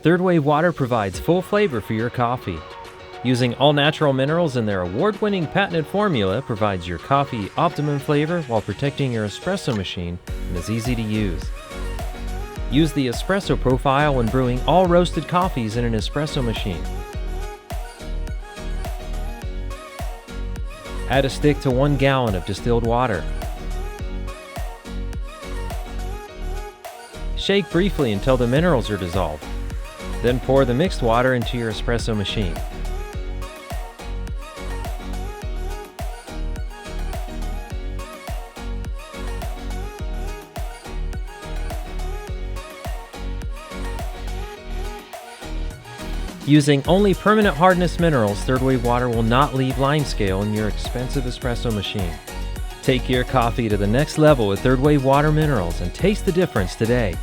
Third wave water provides full flavor for your coffee. Using all-natural minerals in their award-winning patented formula provides your coffee optimum flavor while protecting your espresso machine and is easy to use. Use the Espresso Profile when brewing all roasted coffees in an espresso machine. Add a stick to 1 gallon of distilled water. Shake briefly until the minerals are dissolved. Then pour the mixed water into your espresso machine. Using only permanent hardness minerals, third wave water will not leave limescale in your expensive espresso machine. Take your coffee to the next level with third wave water minerals and taste the difference today.